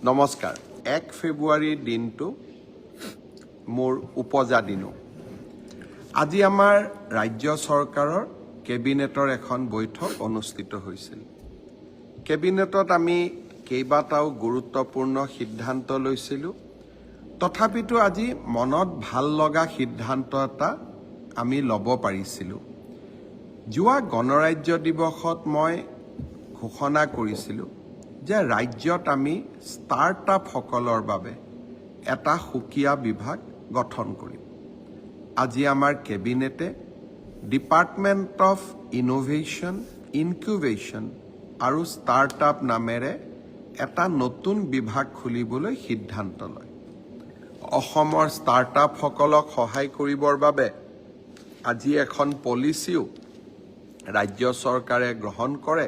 নমস্কাৰ 1 ফেব্ৰুৱাৰীৰ দিনটো মোৰ উপজা দিনো আজি আমাৰ ৰাজ্য চৰকাৰৰ কেবিনেটৰ এখন বৈঠক অনুষ্ঠিত হৈছিল কেবিনেটত আমি কেইবাটাও গুৰুত্বপূৰ্ণ সিদ্ধান্ত লৈছিলোঁ তথাপিতো আজি মনত ভাল লগা সিদ্ধান্ত এটা আমি ল'ব পাৰিছিলোঁ যোৱা গণৰাজ্য দিৱসত মই ঘোষণা কৰিছিলোঁ যে ৰাজ্যত আমি ষ্টাৰ্টআপ সকলৰ বাবে এটা সুকীয়া বিভাগ গঠন কৰিম আজি আমাৰ কেবিনেটে ডিপাৰ্টমেণ্ট অফ ইনোভেশ্যন ইনকিউবেশ্যন আৰু ষ্টাৰ্টআপ নামেৰে এটা নতুন বিভাগ খুলিবলৈ সিদ্ধান্ত লয় অসমৰ ষ্টাৰ্টআপ সকলক সহায় কৰিবৰ বাবে আজি এখন পলিচিও ৰাজ্য চৰকাৰে গ্ৰহণ কৰে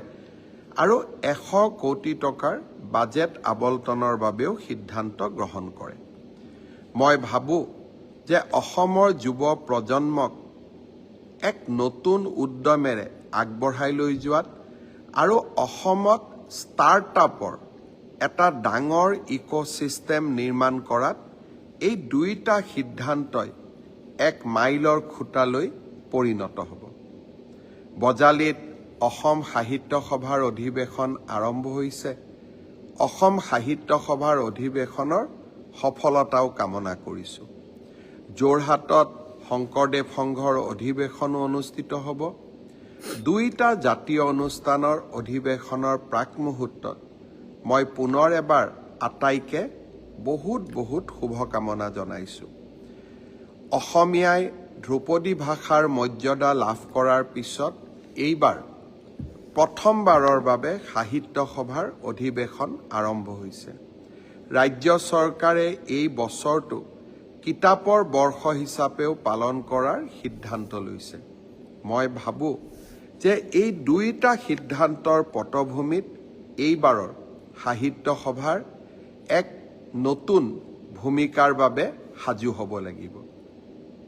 আৰু 100 কোটি টকাৰ বাজেট আবণ্টনৰ বাবেও সিদ্ধান্ত গ্ৰহণ কৰে মই ভাবোঁ যে অসমৰ যুৱ প্ৰজন্মক এক নতুন উদ্যমেৰে আগবঢ়াই লৈ যোৱাত আৰু অসমত ষ্টাৰ্টআপৰ এটা ডাঙৰ ইক'চিষ্টেম নিৰ্মাণ কৰাত এই দুইটা সিদ্ধান্তই এক মাইলৰ খুঁটালৈ পৰিণত হ'ব বজালীত অসম সাহিত্য সভাৰ অধিৱেশন আৰম্ভ হৈছে অসম সাহিত্য সভাৰ অধিৱেশনৰ সফলতাও কামনা কৰিছোঁ যোৰহাটত শংকৰদেৱ সংঘৰ অধিৱেশনো অনুষ্ঠিত হ'ব দুইটা জাতীয় অনুষ্ঠানৰ অধিৱেশনৰ প্ৰাক মুহূৰ্তত মই পুনৰ এবাৰ আটাইকে বহুত শুভকামনা জনাইছোঁ অসমীয়াই ধ্ৰুপদী ভাষাৰ মৰ্যাদা লাভ কৰাৰ পিছত এইবাৰ প্ৰথমবাৰৰ বাবে সাহিত্য সভাৰ অধিৱেশন আৰম্ভ হৈছে ৰাজ্য চৰকাৰে এই বছৰটো কিতাপৰ বৰ্ষ হিচাপেও পালন কৰাৰ সিদ্ধান্ত লৈছে মই ভাবোঁ যে এই দুইটা সিদ্ধান্তৰ পটভূমিত এইবাৰৰ সাহিত্য সভাৰ এক নতুন ভূমিকাৰ বাবে সাজু হ'ব লাগিব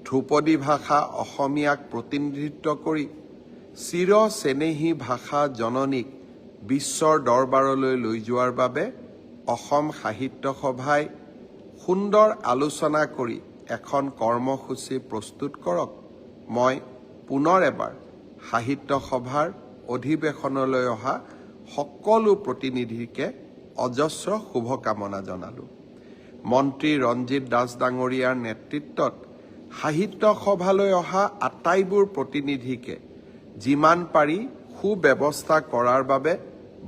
ধ্ৰুপদী ভাষা অসমীয়াক প্ৰতিনিধিত্ব কৰি চিৰ চেনেহী ভাষা জননীক বিশ্বৰ দৰবাৰলৈ লৈ যোৱাৰ বাবে অসম সাহিত্য সভাই সুন্দৰ আলোচনা কৰি এখন কৰ্মসূচী প্ৰস্তুত কৰক মই পুনৰ এবাৰ সাহিত্য সভাৰ অধিৱেশনলৈ অহা সকলো প্ৰতিনিধিকে অজস্ৰ শুভকামনা জনালোঁ মন্ত্ৰী ৰঞ্জিত দাস ডাঙৰীয়াৰ নেতৃত্বত সাহিত্য সভালৈ অহা আটাইবোৰ প্ৰতিনিধিকে যিমান পাৰি সুব্যৱস্থা কৰাৰ বাবে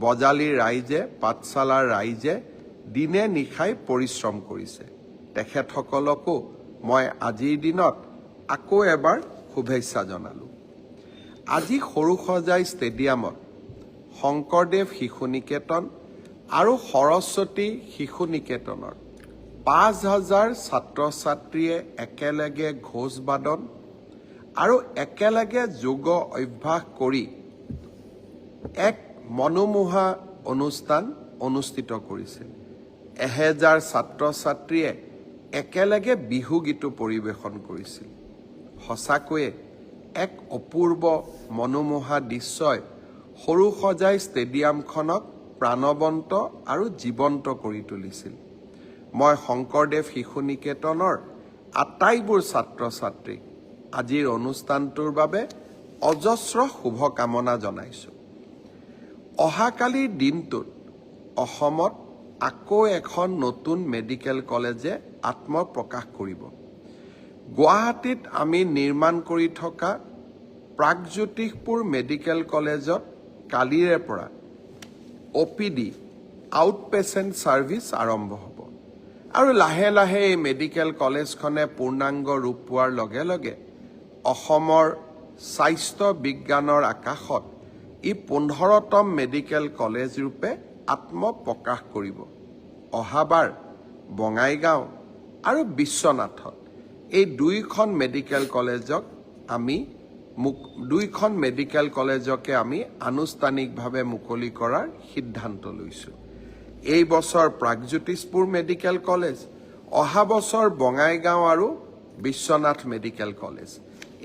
বজালীৰ ৰাইজে পাঠশালাৰ ৰাইজে দিনে নিশাই পৰিশ্ৰম কৰিছে তেখেতসকলকো মই আজিৰ দিনত আকৌ এবাৰ শুভেচ্ছা জনালোঁ আজি সৰুসজাই ষ্টেডিয়ামত শংকৰদেৱ শিশু নিকেতন আৰু সৰস্বতী শিশু নিকেতনৰ 5,000 ছাত্ৰ ছাত্ৰীয়ে একেলগে ঘোষ বাদন আৰু একেলগে যোগ অভ্যাস কৰি এক মনোমোহা অনুষ্ঠান অনুষ্ঠিত কৰিছিল 1000 ছাত্ৰ ছাত্ৰীয়ে একেলগে বিহু গীতো পৰিৱেশন কৰিছিল সঁচাকৈয়ে এক অপূৰ্ব মনোমোহা দৃশ্যই সৰুসজাই ষ্টেডিয়ামখনক প্ৰাণৱন্ত আৰু জীৱন্ত কৰি তুলিছিল মই শংকৰদেৱ শিশু নিকেতনৰ আটাইবোৰ ছাত্ৰ ছাত্ৰীক আজিৰ অনুষ্ঠানটোৰ বাবে অজস্ৰ শুভকামনা জনাইছোঁ অহাকালিৰ দিনটোত অসমত আকৌ এখন নতুন মেডিকেল কলেজে আত্মপ্ৰকাশ কৰিব গুৱাহাটীত আমি নিৰ্মাণ কৰি থকা প্ৰাগজ্যোতিষপুৰ মেডিকেল কলেজত কালিৰে পৰা OPD আউট পেচেণ্ট ছাৰ্ভিচ আৰম্ভ হ'ব আৰু লাহে লাহে এই মেডিকেল কলেজখনে পূৰ্ণাংগ ৰূপ পোৱাৰ লগে লগে অসমৰ স্বাস্থ্য বিজ্ঞানৰ আকাশত ই 15তম মেডিকেল কলেজ ৰূপে আত্মপ্ৰকাশ কৰিব অহাবাৰ বঙাইগাঁও আৰু বিশ্বনাথত এই দুইখন মেডিকেল কলেজকে আমি আনুষ্ঠানিকভাৱে মুকলি কৰাৰ সিদ্ধান্ত লৈছোঁ এই বছৰ প্ৰাগজ্যোতিষপুৰ মেডিকেল কলেজ অহা বছৰ বঙাইগাঁও আৰু বিশ্বনাথ মেডিকেল কলেজ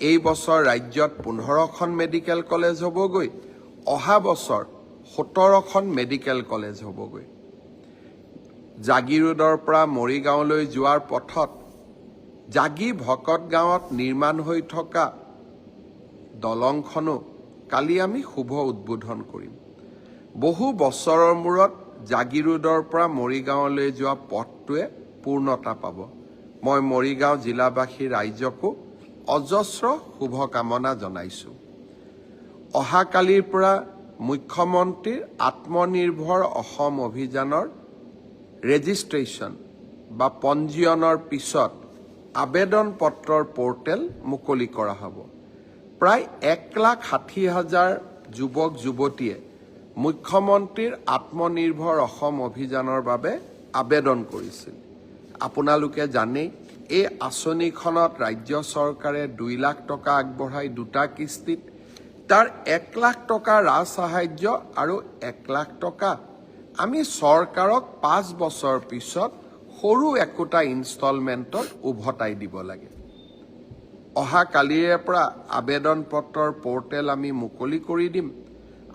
এই বছৰ ৰাজ্যত 15খন মেডিকেল কলেজ হ'বগৈ অহা বছৰ 17খন মেডিকেল কলেজ হ'বগৈ জাগিৰোডৰ পৰা মৰিগাঁৱলৈ যোৱাৰ পথত জাগি ভকত গাঁৱত নিৰ্মাণ হৈ থকা দলংখনো কালি আমি শুভ উদ্বোধন কৰিম। বহু বছৰৰ মূৰত জাগিৰোডৰ পৰা মৰিগাঁৱলৈ যোৱা পথটোৱে পূৰ্ণতা পাব। মই মৰিগাঁও জিলাবাসী ৰাইজকো অজস্ৰ শুভকামনা জনাইছোঁ। অহাকালিৰ পৰা মুখ্যমন্ত্ৰীৰ আত্মনিৰ্ভৰ অসম অভিযানৰ ৰেজিষ্ট্ৰেশ্যন বা পঞ্জীয়নৰ পিছত আবেদন পত্ৰৰ পৰ্টেল মুকলি কৰা হ'ব। প্ৰায় 1,60,000 যুৱক যুৱতীয়ে মুখ্যমন্ত্ৰীৰ আত্মনিৰ্ভৰ অসম অভিযানৰ বাবে আবেদন কৰিছিল। আপোনালোকে জানেই এই আঁচনিখনত ৰাজ্য চৰকাৰে 2 লাখ টকা আগবঢ়াই 2টা কিস্তিত, তাৰ 1 লাখ টকা ৰাজ সাহায্য আৰু 1 লাখ টকা আমি চৰকাৰক 5 বছৰ পিছত সৰু একোটা ইনষ্টলমেণ্টত উভতাই দিব লাগে। অহা কালিৰে পৰা আবেদন পত্ৰৰ পৰ্টেল আমি মুকলি কৰি দিম।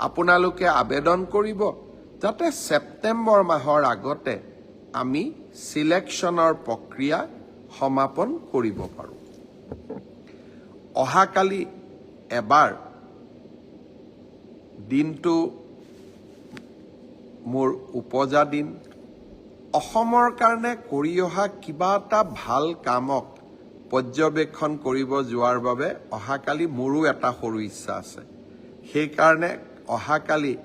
আপোনালোকে আবেদন কৰিব যাতে ছেপ্টেম্বৰ মাহৰ আগতে আমি সিলেকশ্যনৰ প্ৰক্ৰিয়া সমাপন কৰিব পাৰোঁ। অহাকালি এবাৰ দিনটো মোৰ উপজা দিন। অসমৰ কাৰণে কৰি অহা কিবা এটা ভাল কামক পৰ্যবেক্ষণ কৰিব যোৱাৰ বাবে অহাকালি মোৰো এটা সৰু ইচ্ছা আছে। সেইকাৰণে অহাকালি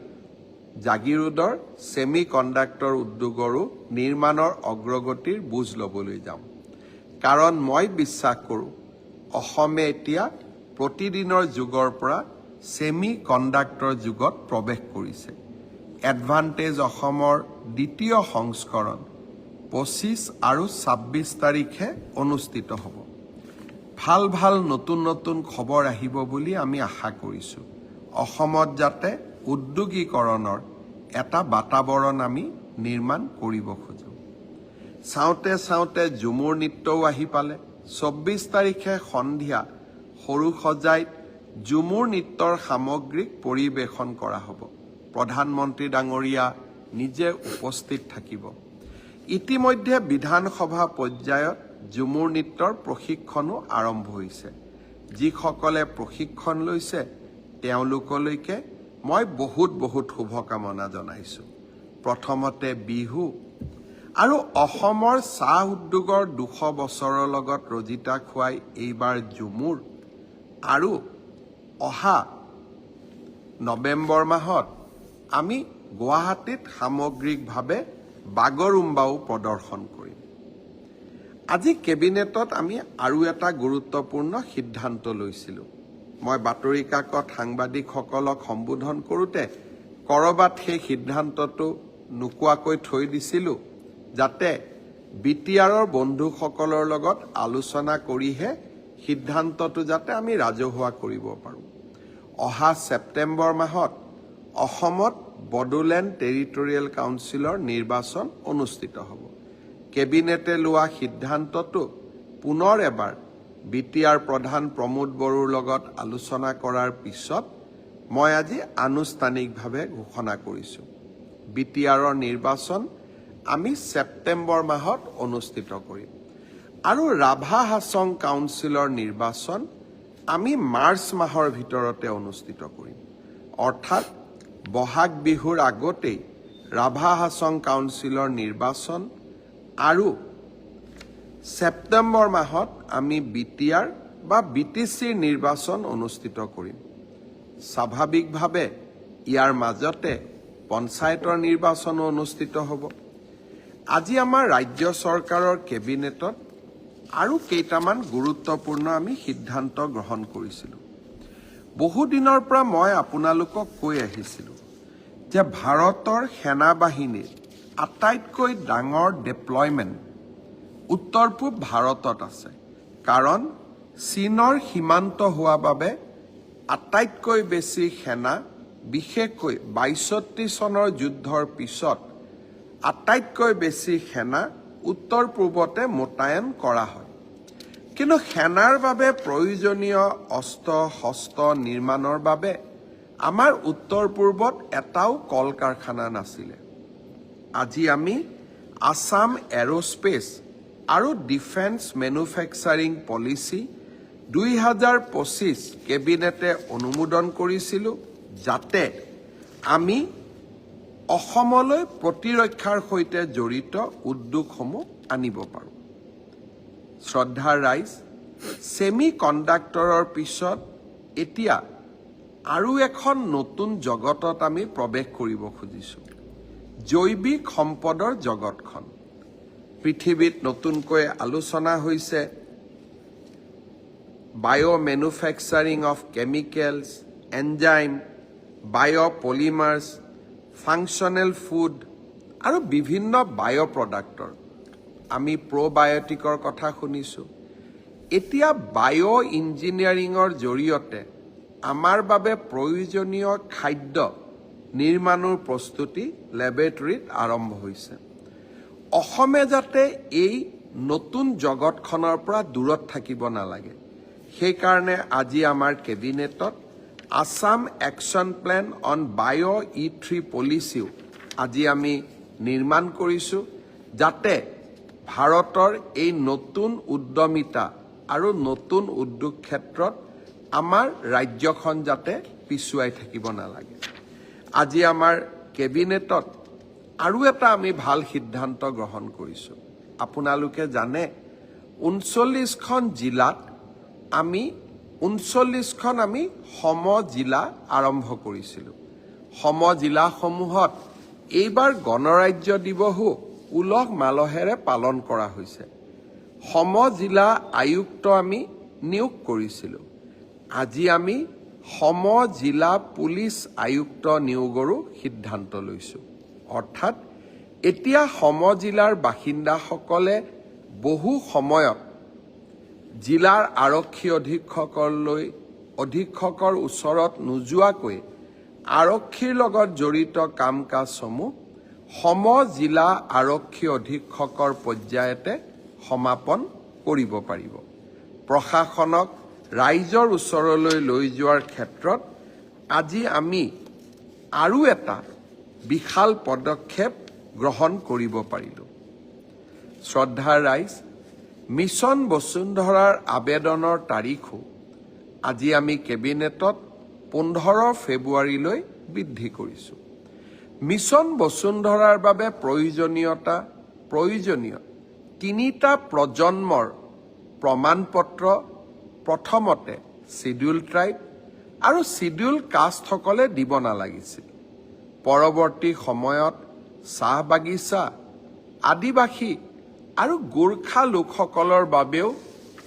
জাগিৰোডৰ ছেমি কণ্ডাক্টৰ উদ্যোগৰো নিৰ্মাণৰ অগ্ৰগতিৰ বুজ ল'বলৈ যাম। কাৰণ মই বিশ্বাস কৰোঁ অসমে এতিয়া প্ৰতিদিনৰ যুগৰ পৰা ছেমি কণ্ডাক্টৰ যুগত প্ৰৱেশ কৰিছে। এডভান্টেজ অসমৰ দ্বিতীয় সংস্কৰণ 25 আৰু 26 তাৰিখে অনুষ্ঠিত হ'ব। ভাল ভাল নতুন নতুন খবৰ আহিব বুলি আমি আশা কৰিছোঁ। অসমত যাতে উদ্যোগীকৰণৰ এটা বাতাবৰণ আমি নিৰ্মাণ কৰিব খোজোঁ। চাওঁতে চাওঁতে ঝুমুৰ নৃত্যও আহি পালে। 24 তাৰিখে সন্ধিয়া সৰু সজাইত ঝুমুৰ নৃত্যৰ সামগ্ৰিক পৰিৱেশন কৰা হ'ব। প্ৰধানমন্ত্ৰী ডাঙৰীয়া নিজে উপস্থিত থাকিব। ইতিমধ্যে বিধানসভা পৰ্যায়ত ঝুমুৰ নৃত্যৰ প্ৰশিক্ষণো আৰম্ভ হৈছে। যিসকলে প্ৰশিক্ষণ লৈছে তেওঁলোকলৈকে মই বহুত বহুত শুভকামনা জনাইছোঁ। প্ৰথমতে বিহু আৰু অসমৰ চাহ উদ্যোগৰ 200 বছৰৰ লগত ৰজিতা খুৱাই এইবাৰ ঝুমুৰ আৰু অহা নৱেম্বৰ মাহত আমি গুৱাহাটীত সামগ্ৰিকভাৱে বাগৰুম্বাও প্ৰদৰ্শন কৰিম। আজি কেবিনেটত আমি আৰু এটা গুৰুত্বপূৰ্ণ সিদ্ধান্ত লৈছিলোঁ। মই বাতৰি কাকত সাংবাদিকসকলক সম্বোধন কৰোঁতে ক'ৰবাত সেই সিদ্ধান্তটো নোকোৱাকৈ থৈ দিছিলোঁ, যাতে BTRৰ বন্ধুসকলৰ লগত আলোচনা কৰিহে সিদ্ধান্তটো যাতে আমি ৰাজহুৱা কৰিব পাৰোঁ। অহা ছেপ্টেম্বৰ মাহত অসমত বড়োলেণ্ড টেৰিটৰিয়েল কাউন্সিলৰ নিৰ্বাচন অনুষ্ঠিত হ'ব। কেবিনেটে লোৱা সিদ্ধান্তটো পুনৰ এবাৰ BTR প্ৰধান প্ৰমোদ বড়োৰ লগত আলোচনা কৰাৰ পিছত মই আজি আনুষ্ঠানিকভাৱে ঘোষণা কৰিছোঁ। BTRৰ নিৰ্বাচন আমি ছেপ্টেম্বৰ মাহত অনুষ্ঠিত কৰিম আৰু ৰাভা হাছং কাউন্সিলৰ নিৰ্বাচন আমি মাৰ্চ মাহৰ ভিতৰতে অনুষ্ঠিত কৰিম। অৰ্থাৎ বহাগ বিহুৰ আগতেই ৰাভা হাছং কাউন্সিলৰ নিৰ্বাচন আৰু ছেপ্টেম্বৰ মাহত আমি BTR বা BTCৰ নিৰ্বাচন অনুষ্ঠিত কৰিম। স্বাভাৱিকভাৱে ইয়াৰ মাজতে পঞ্চায়তৰ নিৰ্বাচনো অনুষ্ঠিত হ'ব। আজি আমাৰ ৰাজ্য চৰকাৰৰ কেবিনেটত আৰু কেইটামান গুৰুত্বপূৰ্ণ আমি সিদ্ধান্ত গ্ৰহণ কৰিছিলোঁ। বহুদিনৰ পৰা মই আপোনালোকক কৈ আহিছিলোঁ যে ভাৰতৰ সেনাবাহিনীৰ আটাইতকৈ ডাঙৰ ডিপ্লয়মেণ্ট উত্তৰ পূব ভাৰতত আছে। কাৰণ চীনৰ সীমান্ত হোৱা বাবে আটাইতকৈ বেছি সেনা, বিশেষকৈ ৬২ চনৰ যুদ্ধৰ পিছত আটাইতকৈ বেছি সেনা উত্তৰ পূবতে মোতায়েন কৰা হয়। কিন্তু সেনাৰ বাবে প্ৰয়োজনীয় অস্ত্ৰ শস্ত্ৰ নিৰ্মাণৰ বাবে আমাৰ উত্তৰ পূৰ্বত এটাও কল কাৰখানা নাছিলে। আজি আমি আসাম এৰোস্পেচ আৰু ডিফেন্স মেনুফেকচাৰিং পলিচি 2025 কেবিনেটে অনুমোদন কৰিছিলোঁ, যাতে আমি অসমলৈ প্ৰতিৰক্ষাৰ সৈতে জড়িত উদ্যোগসমূহ আনিব পাৰোঁ। শ্ৰদ্ধাৰ ৰাইজ, ছেমি কণ্ডাক্টৰৰ পিছত এতিয়া আৰু এখন নতুন জগতত আমি প্ৰৱেশ কৰিব খুজিছোঁ, জৈৱিক সম্পদৰ জগতখন। পৃথিৱীত নতুনকৈ আলোচনা হৈছে biomanufacturing of chemicals, enzyme, biopolymers, functional food আৰু বিভিন্ন বায়' প্ৰডাক্টৰ। আমি প্ৰ'বায়'টিকৰ কথা শুনিছোঁ। এতিয়া বায়' ইঞ্জিনিয়াৰিঙৰ জৰিয়তে আমাৰ বাবে প্ৰয়োজনীয় খাদ্য নিৰ্মাণৰ প্ৰস্তুতি লেবৰেটৰীত আৰম্ভ হৈছে। অসমে যাতে এই নতুন জগতখনৰ পৰা দূৰত থাকিব নালাগে, সেইকাৰণে আজি আমাৰ কেবিনেটত আসাম একশ্যন প্লেন অন বায়'-E3 পলিচিও আজি আমি নিৰ্মাণ কৰিছোঁ, যাতে ভাৰতৰ এই নতুন উদ্যমিতা আৰু নতুন উদ্যোগ ক্ষেত্ৰত আমাৰ ৰাজ্যখন যাতে পিছুৱাই থাকিব নালাগে। আজি আমাৰ কেবিনেটত আৰু এটা আমি ভাল সিদ্ধান্ত গ্ৰহণ কৰিছোঁ। আপোনালোকে জানে 39খন জিলাত আমি 39খন আমি সম জিলা আৰম্ভ কৰিছিলোঁ। সম জিলাসমূহত এইবাৰ গণৰাজ্য দিৱসো উলহ মালহেৰে পালন কৰা হৈছে। সম জিলা আয়ুক্ত আমি নিয়োগ কৰিছিলোঁ। আজি আমি সম জিলা পুলিচ আয়ুক্ত নিয়োগৰো সিদ্ধান্ত লৈছোঁ। অৰ্থাৎ এতিয়া সম জিলাৰ বাসিন্দাসকলে বহু সময়ত জিলাৰ আৰক্ষী অধীক্ষকৰ ওচৰত নোযোৱাকৈ আৰক্ষীৰ লগত জড়িত কাম কাজসমূহ সম জিলা আৰক্ষী অধীক্ষকৰ পৰ্যায়তে সমাপন কৰিব পাৰিব। প্ৰশাসনক ৰাইজৰ ওচৰলৈ লৈ যোৱাৰ ক্ষেত্ৰত আজি আমি আৰু এটা বিশাল পদক্ষেপ গ্ৰহণ কৰিব পাৰিলোঁ। শ্ৰদ্ধাৰ ৰাইজ, মিছন বসুন্ধৰাৰ আবেদনৰ তাৰিখো আজি আমি কেবিনেটত 15 ফেব্ৰুৱাৰীলৈ বৃদ্ধি কৰিছোঁ। মিছন বসুন্ধৰাৰ বাবে প্ৰয়োজনীয় 3টা প্ৰজন্মৰ প্ৰমাণপত্ৰ প্ৰথমতে শিডিউল ট্ৰাইব আৰু শিডিউল কাষ্টসকলে দিব নালাগিছিল। পৰৱৰ্তী সময়ত চাহ বাগিচা, আদিবাসী আৰু গোৰ্খা লোকসকলৰ বাবেও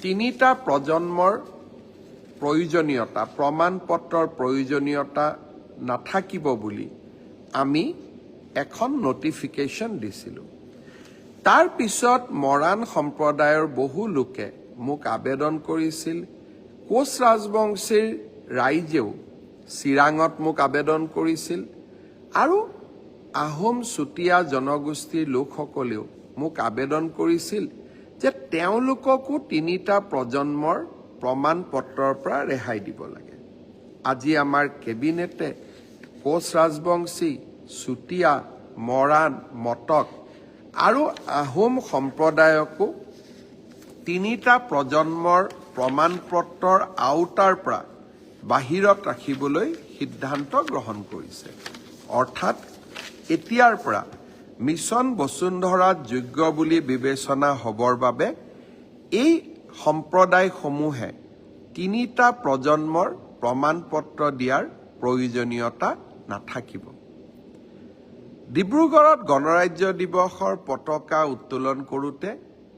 3টা প্ৰজন্মৰ প্ৰমাণপত্ৰৰ প্ৰয়োজনীয়তা নাথাকিব বুলি আমি এখন নটিফিকেশ্যন দিছিলোঁ। তাৰ পিছত মৰাণ সম্প্ৰদায়ৰ বহু লোকে মোক আবেদন কৰিছিল। কোচ ৰাজবংশীৰ ৰাইজেও চিৰাঙত মোক আবেদন কৰিছিল আৰু আহোম চুতীয়া জনগোষ্ঠীৰ লোকসকলেও মোক আবেদন কৰিছিল যে তেওঁলোককো 3টা প্ৰজন্মৰ প্ৰমাণপত্ৰৰ পৰা ৰেহাই দিব লাগে। আজি আমাৰ কেবিনেটে কোচ ৰাজবংশী, চুতীয়া, মৰাণ, মটক আৰু আহোম সম্প্ৰদায়কো 3টা প্ৰজন্মৰ প্ৰমাণপত্ৰৰ আওতাৰ পৰা বাহিৰত ৰাখিবলৈ সিদ্ধান্ত গ্ৰহণ কৰিছে। অৰ্থাৎ এতিয়াৰ পৰা মিছন বসুন্ধৰাত যোগ্য বুলি বিবেচনা হ'বৰ বাবে এই সম্প্ৰদায়সমূহে 3টা প্ৰজন্মৰ প্ৰমাণপত্ৰ দিয়াৰ প্ৰয়োজনীয়তা নাথাকিব। ডিব্ৰুগড়ত গণৰাজ্য দিৱসৰ পতাকা উত্তোলন কৰোঁতে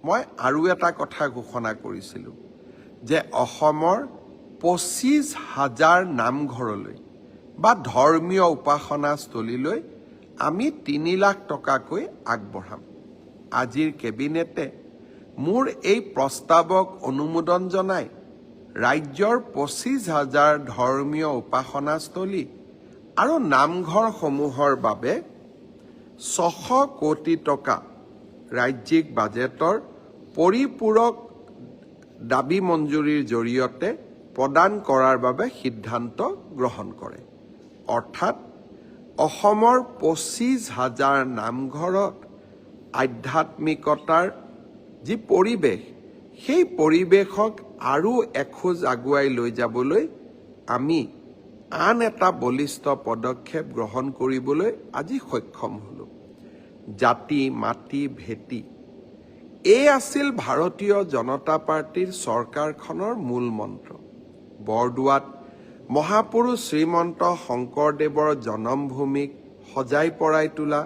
মই আৰু এটা কথা ঘোষণা কৰিছিলোঁ যে অসমৰ 25,000 নামঘৰলৈ বা ধৰ্মীয় উপাসনাস্থলীলৈ আমি 3 লাখ টকাকৈ আগবঢ়াম। আজিৰ কেবিনেটে মোৰ এই প্ৰস্তাৱক অনুমোদন জনাই ৰাজ্যৰ 25,000 ধৰ্মীয় উপাসনাস্থলী আৰু নামঘৰসমূহৰ বাবে 600 কোটি টকা ৰাজ্যিক বাজেটৰ পৰিপূৰক দাবী মঞ্জুৰিৰ জৰিয়তে প্ৰদান কৰাৰ বাবে সিদ্ধান্ত গ্ৰহণ কৰে। অৰ্থাৎ অসমৰ 25,000 নামঘৰত আধ্যাত্মিকতাৰ যি পৰিৱেশ, সেই পৰিৱেশক আৰু এখোজ আগুৱাই লৈ যাবলৈ আমি আন এটা বলিষ্ঠ পদক্ষেপ গ্ৰহণ কৰিবলৈ আজি সক্ষম হলো। জাতি, মাটি, ভেটি, এই আছিল ভাৰতীয় জনতা পাৰ্টীৰ চৰকাৰখনৰ মূল মন্ত্ৰ। বৰদোৱাত মহাপুৰুষ শ্ৰীমন্ত শংকৰদেৱৰ জন্মভূমিক সজাই পৰাই তোলা,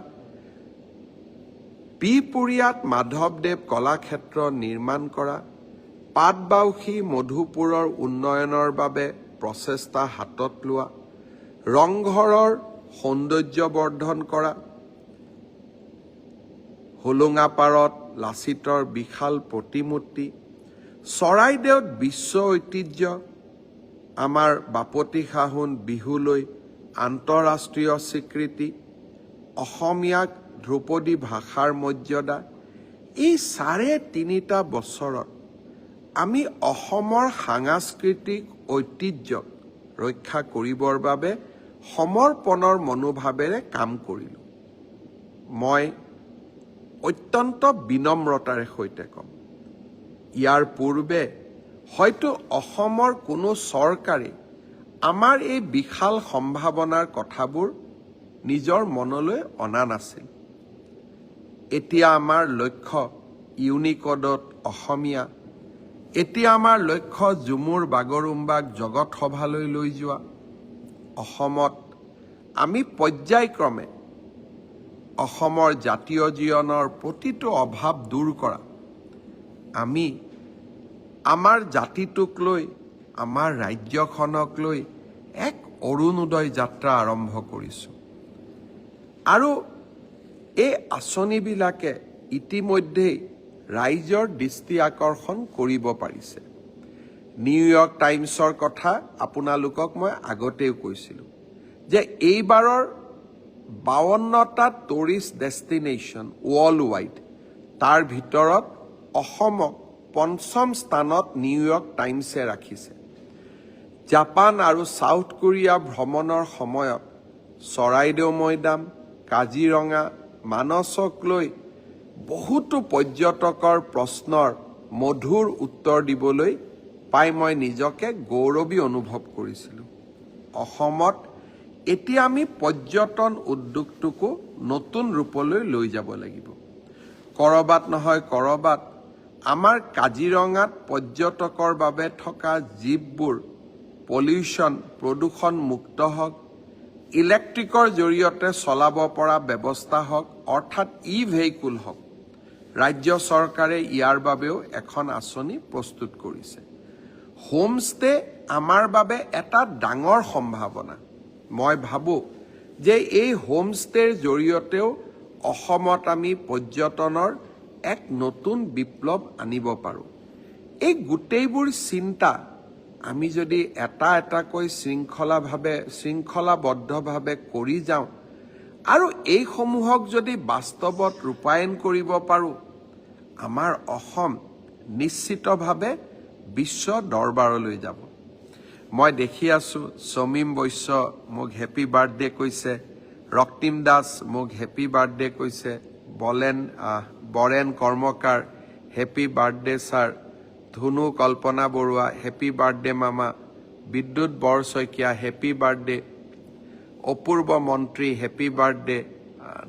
বিহপুৰীয়াত মাধৱদেৱ কলাক্ষেত্ৰ নিৰ্মাণ কৰা, পাটবাউসী মধুপুৰৰ উন্নয়নৰ বাবে প্ৰচেষ্টা হাতত লোৱা, ৰংঘৰৰ সৌন্দৰ্যবৰ্ধন কৰা, হোলোঙাপাৰত লাচিতৰ বিশাল প্ৰতিমূৰ্তি, চৰাইদেউত বিশ্ব ঐতিহ্য, আমাৰ বাপতিসাহোন বিহুলৈ আন্তঃৰাষ্ট্ৰীয় স্বীকৃতি, অসমীয়াক ধ্ৰুপদী ভাষাৰ মৰ্যাদা, এই ৩.৫ বছৰত আমি অসমৰ সাংস্কৃতিক ঐতিহ্যক ৰক্ষা কৰিবৰ বাবে সমৰ্পণৰ মনোভাৱেৰে কাম কৰিলোঁ। মই অত্যন্ত বিনম্ৰতাৰে সৈতে কম, ইয়াৰ পূৰ্বে হয়তো অসমৰ কোনো চৰকাৰে আমাৰ এই বিশাল সম্ভাৱনাৰ কথাবোৰ নিজৰ মনলৈ অনা নাছিল। এতিয়া আমাৰ লক্ষ্য ইউনিকোডত অসমীয়া, এতিয়া আমাৰ লক্ষ্য ঝুমুৰ বাগৰুম্বাক জগত সভালৈ লৈ যোৱা। অসমত আমি পৰ্যায়ক্ৰমে অসমৰ জাতীয় জীৱনৰ প্ৰতিটো অভাৱ দূৰ কৰা, আমি আমাৰ জাতিটোক লৈ, আমাৰ ৰাজ্যখনক লৈ এক অৰুণোদয় যাত্ৰা আৰম্ভ কৰিছোঁ। আৰু এই আঁচনিবিলাকে ইতিমধ্যেই ৰাইজৰ দৃষ্টি আকৰ্ষণ কৰিব পাৰিছে। নিউয়ৰ্ক টাইমছৰ কথা আপোনালোকক মই আগতেও কৈছিলোঁ যে এইবাৰৰ ৫২টা টুৰিষ্ট ডেষ্টিনেশ্যন ৱৰ্ল্ড ৱাইড, তাৰ ভিতৰত অসমক ৫ম স্থানত নিউয়ৰ্ক টাইমছে ৰাখিছে। জাপান আৰু ছাউথ কোৰিয়া ভ্ৰমণৰ সময়ত চৰাইদেউ মৈদাম, কাজিৰঙা, মানসক লৈ বহুতো পৰ্যটকৰ প্ৰশ্নৰ মধুৰ উত্তৰ দিবলৈ পাই মই নিজকে গৌৰৱী অনুভৱ কৰিছিলোঁ। অসমত এতিয়া আমি পৰ্যটন উদ্যোগটোকো নতুন ৰূপলৈ লৈ যাব লাগিব। কৰবাত নহয় কৰবাত আমাৰ কাজিৰঙাত পৰ্যটকৰ বাবে থকা জীপবোৰ প্ৰদূষণ মুক্ত হওক, ইলেক্ট্ৰিকৰ জৰিয়তে চলাব পৰা ব্যৱস্থা হওক, অৰ্থাৎ ভেহিকুল হওক। ৰাজ্য চৰকাৰে ইয়াৰ বাবেও এখন আঁচনি প্ৰস্তুত কৰিছে। হোমষ্টে আমাৰ বাবে এটা ডাঙৰ সম্ভাৱনা। মই ভাবোঁ যে এই হোমষ্টেৰ জৰিয়তেও অসমত আমি পৰ্যটনৰ এক নতুন বিপ্লৱ আনিব পাৰোঁ। এই গোটেইবোৰ চিন্তা আমি যদি এটা এটাকৈ শৃংখলাবদ্ধভাৱে কৰি যাওঁ আৰু এইসমূহক যদি বাস্তৱত ৰূপায়ণ কৰিব পাৰোঁ, আমাৰ অসম নিশ্চিতভাৱে বিশ্ব দৰবাৰলৈ যাব। মই দেখি আছোঁ সমীম বৈশ্য মোক হেপী বাৰ্থডে কৈছে, ৰক্তিম দাস মোক হেপী বাৰ্থডে কৈছে, বৰেণ কৰ্মকাৰ হেপী বাৰ্থডে ছাৰ, ধুনু কল্পনা বৰুৱা হেপী বাৰ্থডে মামা, বিদ্যুৎ বৰশইকীয়া হেপী বাৰ্থডে, অপূৰ্ব মন্ত্ৰী হেপী বাৰ্থডে,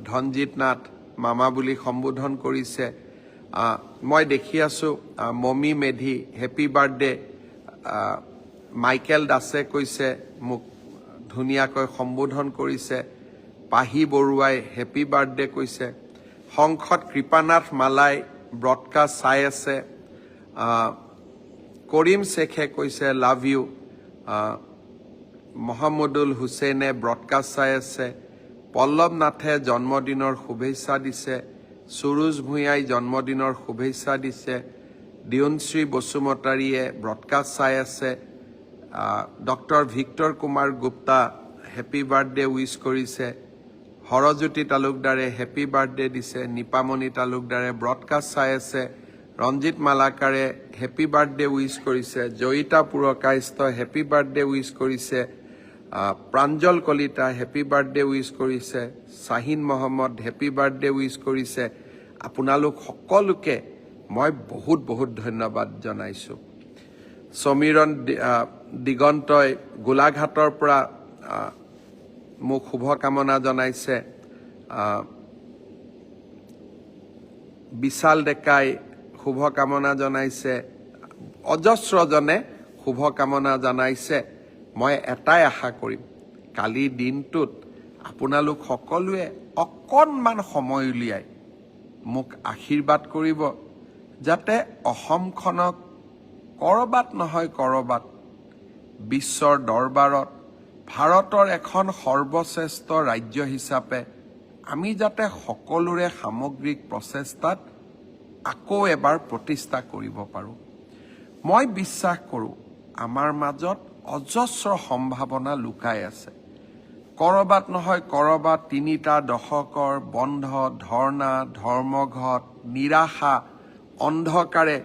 ধনজিৎ নাথ মামা বুলি সম্বোধন কৰিছে। মই দেখি আছোঁ Mami Medhi happy birthday, Michael দাসে কৈছে মোক ধুনীয়াকৈ সম্বোধন কৰিছে, পাহি বৰুৱাই হেপী বাৰ্থডে কৈছে, সংসদ কৃপানাথ মালাই ব্ৰডকাষ্ট চাই আছে, কৰিম শেখে কৈছে লাভ ইউ, মহম্মদুল হুছেইনে ব্ৰডকাষ্ট চাই আছে, পল্লৱ নাথে জন্মদিনৰ শুভেচ্ছা দিছে, সুৰুজ ভূঞাই জন্মদিনৰ শুভেচ্ছা দিছে, দিয়নশ্ৰী বসুমতাৰীয়ে ব্ৰডকাষ্ট চাই আছে, doctor Victor Kumar Gupta happy birthday wish কৰিছে, হৰজ্যোতি তালুকদাৰে হেপী বাৰ্থডে দিছে, নিপামণি তালুকদাৰে ব্ৰডকাষ্ট চাই আছে, ৰঞ্জিত মালাকাৰে হেপী বাৰ্থডে উইচ কৰিছে, Joyita Purkayastha happy birthday wish কৰিছে, Pranjal Kalita happy birthday wish কৰিছে, Shahin Mohammad happy birthday wish কৰিছে। আপোনালোক সকলোকে মই বহুত বহুত ধন্যবাদ জনাইছোঁ। সমীৰণ দিগন্তই গোলাঘাটৰ পৰা মোক শুভকামনা জনাইছে। বিশাল ডেকাই শুভকামনা জনাইছে। অজস্ৰজনে শুভকামনা জনাইছে। মই এটাই আশা কৰিম, কালিৰ দিনটোত আপোনালোক সকলোৱে অকণমান সময় উলিয়াই মোক আশীৰ্বাদ কৰিব, যাতে অসমখনক কৰবাত নহয় কৰবাত বিশ্বৰ দৰবাৰত ভাৰতৰ এখন সৰ্বশ্ৰেষ্ঠ ৰাজ্য হিচাপে আমি যাতে সকলোৰে সামগ্ৰিক প্ৰচেষ্টাত আকৌ এবাৰ প্ৰতিষ্ঠা কৰিব পাৰোঁ। মই বিশ্বাস কৰোঁ আমাৰ মাজত অজস্ৰ সম্ভাৱনা লুকাই আছে। কৰবাত নহয় কৰবাত 3টা দশকৰ বন্ধ, ধৰ্ণা, ধৰ্মঘট, নিৰাশা, অন্ধকাৰে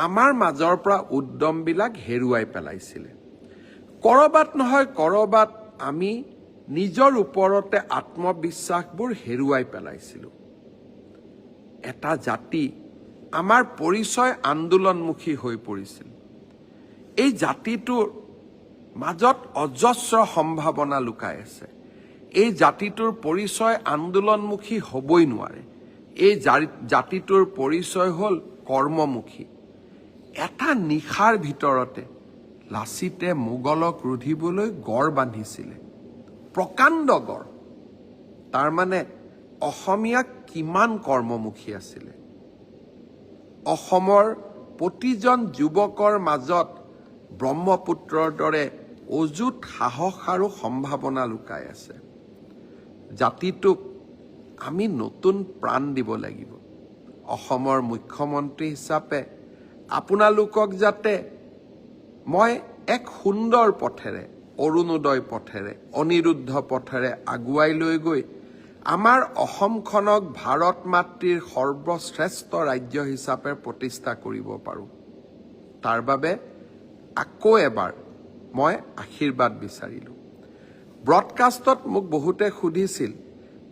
আমাৰ মাজৰ পৰা উদ্যমবিলাক হেৰুৱাই পেলাইছিলে। কৰবাত নহয় কৰবাত আমি নিজৰ ওপৰতে আত্মবিশ্বাসবোৰ হেৰুৱাই পেলাইছিলোঁ। এটা জাতি আমাৰ পৰিচয় আন্দোলনমুখী হৈ পৰিছিল। এই জাতিটোৰ মাজত অজস্ৰ সম্ভাৱনা লুকাই আছে। এই জাতিটোৰ পৰিচয় আন্দোলনমুখী হ'বই নোৱাৰে। এই জাতিটোৰ পৰিচয় হ'ল কৰ্মমুখী। এটা নিশাৰ ভিতৰতে লাচিতে মোগলক ৰুধিবলৈ গড় বান্ধিছিলে, প্ৰকাণ্ড গড়। তাৰমানে অসমীয়া কিমান কৰ্মমুখী আছিলে। অসমৰ প্ৰতিজন যুৱকৰ মাজত ব্ৰহ্মপুত্ৰৰ দৰে অযুত সাহস আৰু সম্ভাৱনা লুকাই আছে। জাতিটোক আমি নতুন প্ৰাণ দিব লাগিব। অসমৰ মুখ্যমন্ত্ৰী হিচাপে আপোনালোকক যাতে মই এক সুন্দৰ পথেৰে, অৰুণোদয় পথেৰে, অনিৰুদ্ধ পথেৰে আগুৱাই লৈ গৈ আমাৰ অসমখনক ভাৰত মাতৃৰ সৰ্বশ্ৰেষ্ঠ ৰাজ্য হিচাপে প্ৰতিষ্ঠা কৰিব পাৰোঁ। তাৰ বাবে আকৌ এবাৰ মই আশীৰ্বাদ বিচাৰিলোঁ। ব্ৰডকাষ্টত মোক বহুতে সুধিছিল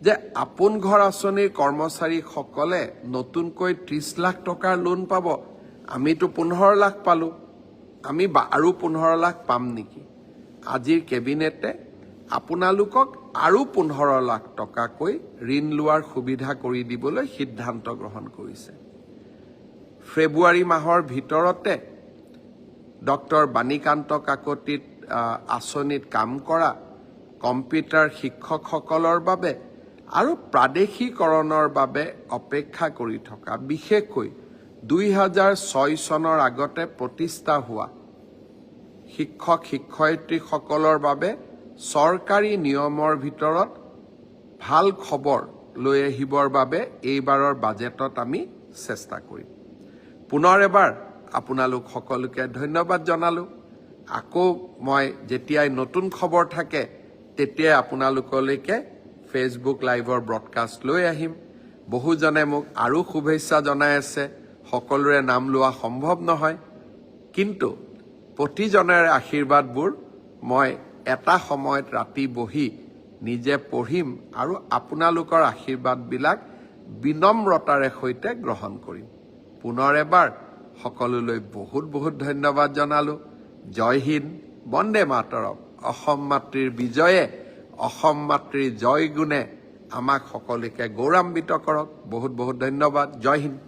যে আপোন ঘৰ আঁচনিৰ কৰ্মচাৰীসকলে নতুনকৈ 30 লাখ টকাৰ লোন পাব। আমিতো 15 লাখ পালোঁ, আমি আৰু 15 লাখ পাম নেকি? আজিৰ কেবিনেটে আপোনালোকক আৰু 15 লাখ টকাকৈ ঋণ লোৱাৰ সুবিধা কৰি দিবলৈ সিদ্ধান্ত গ্ৰহণ কৰিছে। ফেব্ৰুৱাৰী মাহৰ ভিতৰতে ডক্টৰ বাণীকান্ত কাকতিত আঁচনিত কাম কৰা কম্পিউটাৰ শিক্ষকসকলৰ বাবে আৰু প্ৰাদেশিকৰণৰ বাবে অপেক্ষা কৰি থকা, বিশেষকৈ 2006 চনৰ আগতে প্ৰতিষ্ঠা হোৱা শিক্ষক শিক্ষয়িত্ৰীসকলৰ বাবে চৰকাৰী নিয়মৰ ভিতৰত ভাল খবৰ লৈ আহিবৰ বাবে এইবাৰৰ বাজেটত আমি চেষ্টা কৰিম। পুনৰ এবাৰ আপোনালোক সকলোকে ধন্যবাদ জনালোঁ। আকৌ মই যেতিয়াই নতুন খবৰ থাকে তেতিয়াই আপোনালোকলৈকে ফেচবুক লাইভৰ ব্ৰডকাষ্ট লৈ আহিম। বহুজনে মোক আৰু শুভেচ্ছা জনাই আছে। সকলোৰে নাম লোৱা সম্ভৱ নহয়, কিন্তু প্ৰতিজনেৰে আশীৰ্বাদবোৰ মই এটা সময়ত ৰাতি বহি নিজে পঢ়িম আৰু আপোনালোকৰ আশীৰ্বাদবিলাক বিনম্ৰতাৰে সৈতে গ্ৰহণ কৰিম। পুনৰ এবাৰ সকলোলৈ বহুত বহুত ধন্যবাদ জনালোঁ। জয় হিন্দ, বন্দে মাতৰম। অসম মাতৃৰ বিজয়ে, অসম মাতৃৰ জয় গুণে আমাক সকলোকে গৌৰৱান্বিত কৰক। বহুত বহুত ধন্যবাদ। জয় হিন্দ।